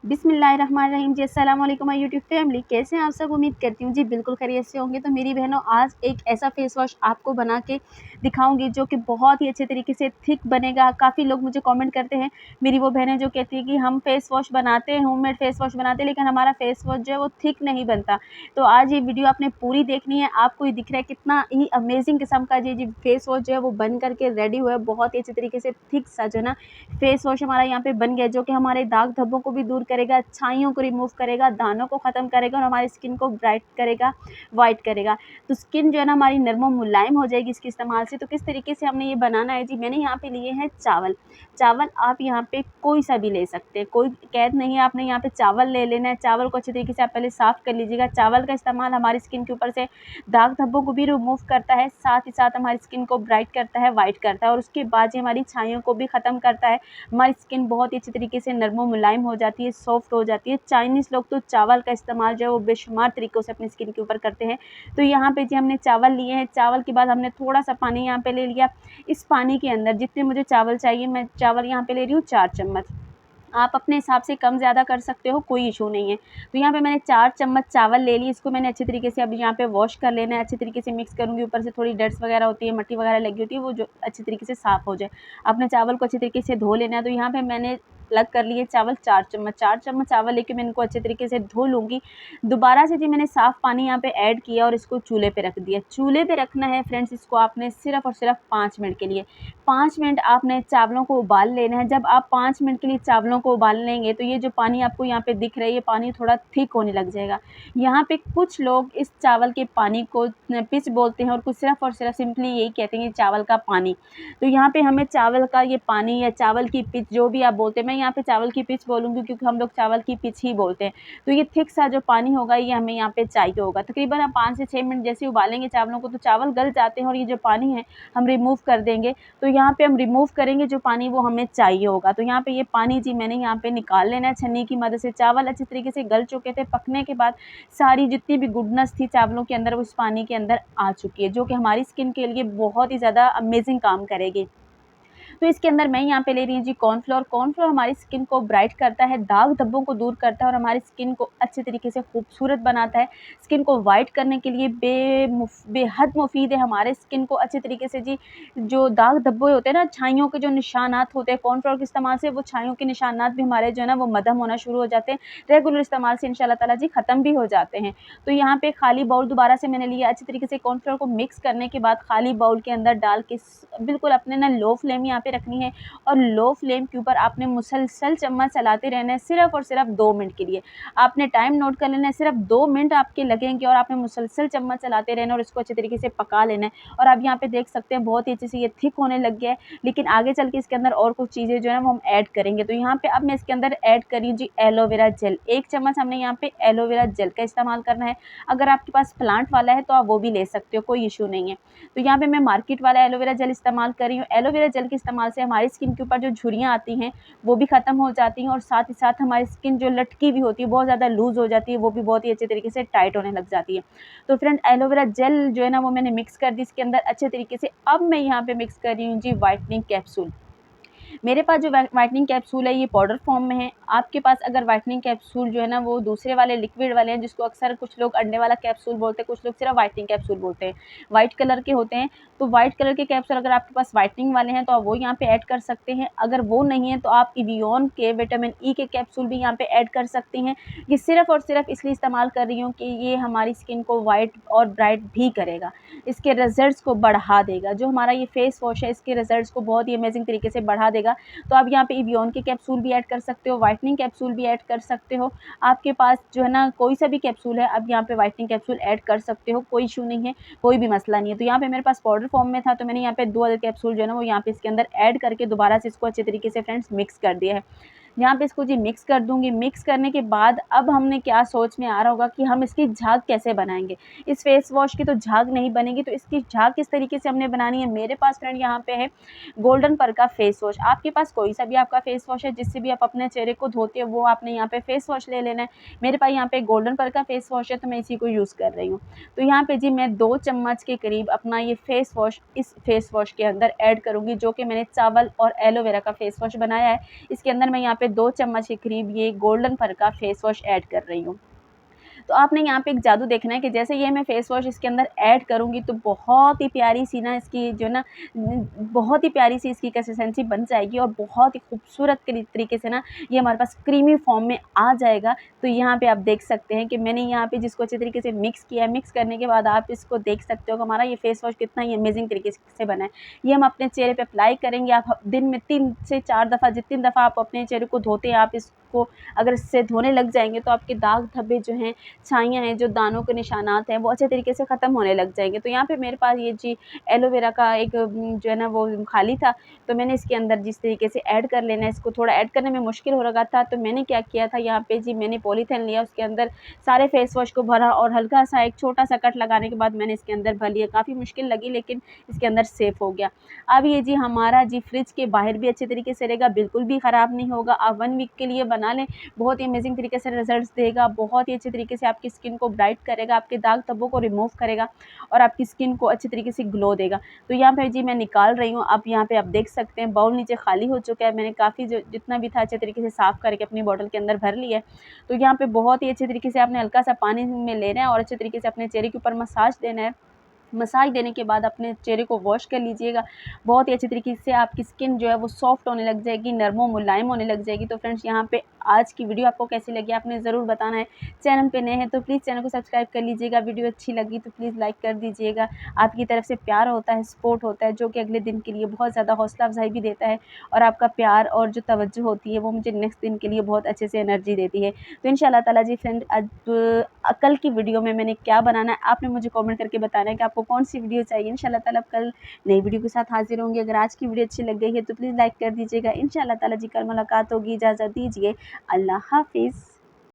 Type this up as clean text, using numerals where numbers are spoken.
बिस्मिल्लाहिर्रहमानिर्रहीम जी। अस्सलाम वालेकुम माय यूट्यूब फैमिली, कैसे हैं आप सब? उम्मीद करती हूँ जी बिल्कुल खैरियत से होंगे। तो मेरी बहनों, आज एक ऐसा फेस वॉश आपको बना के दिखाऊंगी जो कि बहुत ही अच्छे तरीके से थिक बनेगा। काफ़ी लोग मुझे कमेंट करते हैं, मेरी वो बहनें जो कहती है कि हम फेस वॉश बनाते हैं, होममेड फेस वॉश बनाते हैं, लेकिन हमारा फेस वॉश जो है वो थिक नहीं बनता। तो आज ये वीडियो आपने पूरी देखनी है। आपको ये दिख रहा है कितना ही अमेजिंग किस्म का जी फेस वॉश जो है वो बन करके रेडी हुआ है। बहुत ही अच्छे तरीके से थिक सा जो है ना फेस वॉश हमारा यहाँ पे बन गया, जो कि हमारे दाग धब्बों को भी दूर करेगा, छाइयों को रिमूव करेगा, दानों को ख़त्म करेगा और हमारी स्किन को ब्राइट करेगा, वाइट करेगा। तो स्किन जो है ना हमारी नरम मुलायम हो जाएगी इसके इस्तेमाल से। तो किस तरीके से हमने ये बनाना है जी, मैंने यहाँ पे लिए हैं चावल। चावल आप यहाँ पे कोई सा भी ले सकते हैं, कोई कैद नहीं है। आपने यहाँ पे चावल ले लेना है। चावल को अच्छे तरीके से आप पहले साफ़ कर लीजिएगा। चावल का इस्तेमाल हमारी स्किन के ऊपर से दाग धब्बों को भी रिमूव करता है, साथ ही साथ हमारी स्किन को ब्राइट करता है, वाइट करता है और उसके बाद ये हमारी छाइयों को भी ख़त्म करता है। हमारी स्किन बहुत ही अच्छी तरीके से नरम मुलायम हो जाती है, सॉफ्ट हो जाती है। चाइनीज़ लोग तो चावल का इस्तेमाल जो है वो बेशुमार तरीक़ों से अपनी स्किन के ऊपर करते हैं। तो यहाँ पे जी हमने चावल लिए हैं। चावल के बाद हमने थोड़ा सा पानी यहाँ पे ले लिया। इस पानी के अंदर जितने मुझे चावल चाहिए, मैं चावल यहाँ पे ले रही हूँ 4 चम्मच। आप अपने हिसाब से कम ज़्यादा कर सकते हो, कोई इशू नहीं है। तो यहाँ पे मैंने 4 चम्मच चावल ले ली। इसको मैंने अच्छे तरीके से अब यहाँ पे वॉश कर लेना है। अच्छे तरीके से मिक्स करूँगी। ऊपर से थोड़ी डस्ट वगैरह होती है, मट्टी वगैरह लगी होती है, वो जो अच्छे तरीके से साफ़ हो जाए। अपने चावल को अच्छे तरीके से धो लेना है। तो यहाँ पे मैंने अलग कर लिए चावल 4 चम्मच। 4 चम्मच चावल लेके मैं इनको अच्छे तरीके से धो लूँगी। दोबारा से जी मैंने साफ़ पानी यहाँ पे ऐड किया और इसको चूल्हे पे रख दिया। चूल्हे पे रखना है फ्रेंड्स इसको आपने सिर्फ़ और सिर्फ 5 मिनट के लिए। 5 मिनट आपने चावलों को उबाल लेना है। जब आप 5 मिनट के लिए चावलों को उबाल लेंगे तो ये जो पानी आपको यहाँ पे दिख रहा है, ये पानी थोड़ा थिक होने लग जाएगा। यहाँ पे कुछ लोग इस चावल के पानी को पिच बोलते हैं और कुछ सिर्फ़ और सिर्फ सिंपली यही कहते हैं चावल का पानी। तो यहाँ पे हमें चावल का ये पानी या चावल की पिच जो भी आप बोलते हैं, मैं यहाँ पे चावल की पिच बोलूँगी क्योंकि हम लोग चावल की पिच ही बोलते हैं। तो ये थिक सा जो पानी होगा ये हमें यहाँ पे चाहिए होगा। तकरीबन आप 5 से 6 मिनट जैसे उबालेंगे चावलों को तो चावल गल जाते हैं और ये जो पानी है हम रिमूव कर देंगे। तो यहाँ पे हम रिमूव करेंगे जो पानी वो हमें चाहिए होगा। तो यहाँ पे ये पानी जी मैंने यहाँ पे निकाल लेना है छन्नी की मदद से। चावल अच्छे तरीके से गल चुके थे। पकने के बाद सारी जितनी भी गुडनेस थी चावलों के अंदर वो इस पानी के अंदर आ चुकी है, जो कि हमारी स्किन के लिए बहुत ही ज़्यादा अमेजिंग काम करेगी। तो इसके अंदर मैं यहाँ पे ले रही हूँ जी कॉर्नफ्लोर। कॉर्नफ्लोर हमारी स्किन को ब्राइट करता है, दाग धब्बों को दूर करता है और हमारी स्किन को अच्छे तरीके से खूबसूरत बनाता है। स्किन को वाइट करने के लिए बेहद मुफीद है। हमारे स्किन को अच्छे तरीके से जी जो दाग धब्बे होते हैं ना, छाइयों के जो निशानात होते हैं, कॉर्नफ्लोर के इस्तेमाल से वो छाइयों के निशानात भी हमारे जो है ना वो मदम होना शुरू हो जाते हैं। रेगुलर इस्तेमाल से इंशाल्लाह ताला जी ख़त्म भी हो जाते हैं। तो यहाँ पे खाली बाउल दोबारा से मैंने लिया। अच्छे तरीके से कॉर्नफ्लोर को मिक्स करने के बाद खाली बाउल के अंदर डाल के बिल्कुल अपने ना लो फ्लेम यहाँ पे रखनी है और लो फ्लेम के ऊपर आपने मुसलसल चम्मच चलाते रहना है सिर्फ और सिर्फ 2 मिनट के लिए। आपने टाइम नोट कर लेना है, सिर्फ 2 मिनट आपके लगेंगे और आपने मुसलसल चम्मच चलाते रहना है और इसको अच्छे तरीके से पका लेना है। और आप यहाँ पे देख सकते हैं बहुत ही अच्छे से ये थिक होने लग गया है, लेकिन आगे चल के इसके अंदर और कुछ चीज़ें जो है वो हम ऐड करेंगे। तो यहाँ पे अब मैं इसके अंदर ऐड करी जी एलोवेरा जेल। 1 चम्मच हमने यहाँ पे एलोवेरा जेल का इस्तेमाल करना है। अगर आपके पास प्लांट वाला है तो आप वो भी ले सकते हो, कोई इशू नहीं है। तो यहाँ पे मैं मार्केट वाला एलोवेरा जेल इस्तेमाल कर रही हूँ। एलोवेरा जेल के इस्तेमाल से हमारी स्किन के ऊपर जो झुर्रियाँ आती हैं वो भी ख़त्म हो जाती हैं और साथ ही साथ हमारी स्किन जो लटकी हुई होती है, बहुत ज़्यादा लूज़ हो जाती है, वो भी बहुत ही अच्छे तरीके से टाइट होने लग जाती है। तो फ्रेंड एलोवेरा जेल जो है ना वो मैंने मिक्स कर दी इसके अंदर अच्छे तरीके से। अब मैं यहाँ पे मिक्स कर रही हूँ जी व्हाइटनिंग कैप्सूल। मेरे पास जो व्हाइटनिंग कैप्सूल है ये पाउडर फॉर्म में है। आपके पास अगर व्हाइटनिंग कैप्सूल जो है ना वो दूसरे वाले लिक्विड वाले हैं, जिसको अक्सर कुछ लोग अंडे वाला कैप्सूल बोलते हैं, कुछ लोग सिर्फ व्हाइटनिंग कैप्सूल बोलते हैं, वाइट कलर के होते हैं। तो वाइट कलर के कैप्सूल अगर आपके पास व्हाइटनिंग वाले हैं तो आप वो यहाँ पे ऐड कर सकते हैं। अगर वो नहीं है तो आप इवियन के विटामिन ई के कैप्सूल भी यहाँ पे ऐड कर सकती हैं। ये सिर्फ और सिर्फ इसलिए इस्तेमाल कर रही हूँ कि ये हमारी स्किन को वाइट और ब्राइट भी करेगा, इसके रिजल्ट्स को बढ़ा देगा। जो हमारा ये फेस वॉश है इसके रिजल्ट्स को बहुत ही अमेजिंग तरीके से बढ़ा देगा। तो आप यहाँ पे इवियन के कैप्सूल भी ऐड कर सकते हो, व्हाइटनिंग कैप्सूल भी ऐड कर सकते हो। आपके पास जो है ना कोई सा भी कैप्सूल है आप यहाँ पे व्हाइटनिंग कैप्सूल ऐड कर सकते हो, कोई इशू नहीं है, कोई भी मसला नहीं है। तो यहाँ पे मेरे पास पाउडर फॉर्म में था तो मैंने यहाँ पे 2 अदर कैप्सूल जो है ना वो यहाँ पे इसके अंदर ऐड करके दोबारा से इसको अच्छे तरीके से फ्रेंड्स मिक्स कर दिया है। यहाँ पे इसको जी मिक्स कर दूँगी। मिक्स करने के बाद अब हमने क्या सोच में आ रहा होगा कि हम इसकी झाग कैसे बनाएँगे। इस फेस वॉश की तो झाग नहीं बनेगी, तो इसकी झाग किस तरीके से हमने बनानी है। मेरे पास फ्रेंड यहाँ पे है गोल्डन पर का फेस वॉश। आपके पास कोई सा भी आपका फेस वॉश है जिससे भी आप अपने चेहरे को धोते हो वो आपने यहाँ पे फेस वॉश ले लेना है। मेरे पास यहाँ पे गोल्डन पर का फेस वॉश है तो मैं इसी को यूज़ कर रही हूँ। तो यहाँ पे जी मैं 2 चम्मच के करीब अपना ये फेस वॉश इस फेस वॉश के अंदर ऐड करूँगी, जो कि मैंने चावल और एलोवेरा का फेस वॉश बनाया है। इसके अंदर मैं यहाँ पे पे 2 चम्मच के करीब ये गोल्डन फर का फेस वॉश ऐड कर रही हूँ। तो आपने यहाँ पे एक जादू देखना है कि जैसे ये मैं फेस वॉश इसके अंदर ऐड करूँगी तो बहुत ही प्यारी सी ना इसकी जो ना बहुत ही प्यारी सी इसकी कंसिस्टेंसी बन जाएगी और बहुत ही खूबसूरत तरीके से ना ये हमारे पास क्रीमी फॉर्म में आ जाएगा। तो यहाँ पे आप देख सकते हैं कि मैंने यहाँ पे जिसको अच्छे तरीके से मिक्स किया है, मिक्स करने के बाद आप इसको देख सकते हो कि हमारा ये फेस वॉश कितना ही अमेजिंग तरीके से बना है। ये हम अपने चेहरे पे अप्लाई करेंगे। आप दिन में 3 से 4 दफ़ा, जितनी दफ़ा आप अपने चेहरे को धोते हैं, आप इसको अगर इससे धोने लग जाएंगे तो आपके दाग धब्बे जो हैं, छाइयाँ हैं, जो दानों के निशानात हैं, वो अच्छे तरीके से ख़त्म होने लग जाएंगे। तो यहाँ पे मेरे पास ये जी एलोवेरा का एक जो है ना वो खाली था, तो मैंने इसके अंदर जिस तरीके से ऐड कर लेना है, इसको थोड़ा ऐड करने में मुश्किल हो रहा था, तो मैंने क्या किया था, यहाँ पे जी मैंने पॉलीथिन लिया, उसके अंदर सारे फेस वॉश को भरा और हल्का सा एक छोटा सा कट लगाने के बाद मैंने इसके अंदर भर लिया। काफ़ी मुश्किल लगी लेकिन इसके अंदर सेफ हो गया। अब ये जी हमारा जी फ्रिज के बाहर भी अच्छे तरीके से रहेगा, बिल्कुल भी ख़राब नहीं होगा। आप 1 वीक के लिए बना लें, बहुत ही अमेजिंग तरीके से रिजल्ट्स देगा, बहुत ही अच्छे तरीके से आपकी स्किन को ब्राइट करेगा, आपके दाग धब्बों को रिमूव करेगा और आपकी स्किन को अच्छे तरीके से ग्लो देगा। तो यहाँ पे जी मैं निकाल रही हूँ। अब यहाँ पे आप देख सकते हैं बाउल नीचे खाली हो चुका है, मैंने काफ़ी जो जितना भी था अच्छे तरीके से साफ़ करके अपनी बॉटल के अंदर भर लिया है। तो यहाँ पे बहुत ही अच्छे तरीके से आपने हल्का सा पानी में लेना है और अच्छे तरीके से अपने चेहरे के ऊपर मसाज देना है। मसाज देने के बाद अपने चेहरे को वॉश कर लीजिएगा। बहुत ही अच्छे तरीके से आपकी स्किन जो है वो सॉफ्ट होने लग जाएगी, नरम और मुलायम होने लग जाएगी। तो फ्रेंड्स यहाँ पे आज की वीडियो आपको कैसी लगी आपने ज़रूर बताना है। चैनल पे नए हैं तो प्लीज़ चैनल को सब्सक्राइब कर लीजिएगा। वीडियो अच्छी लगी तो प्लीज़ लाइक कर दीजिएगा। आपकी तरफ से प्यार होता है, सपोर्ट होता है, जो कि अगले दिन के लिए बहुत ज़्यादा हौसला अफ़ज़ाई भी देता है और आपका प्यार और जो तवज्जो होती है वो मुझे नेक्स्ट दिन के लिए बहुत अच्छे से एनर्जी देती है। तो इंशाअल्लाह ताला जी फ्रेंड अब कल की वीडियो में मैंने क्या बनाना है आपने मुझे कमेंट करके बताना है कि आपको कौन सी वीडियो चाहिए। इंशाअल्लाह ताला कल नई वीडियो के साथ हाजिर होंगे। अगर आज की वीडियो अच्छी लग गई है तो प्लीज़ लाइक कर दीजिएगा। इंशाअल्लाह ताला जी कल मुलाकात होगी। इजाज़त दीजिए। अल्लाह हाफ़िज़।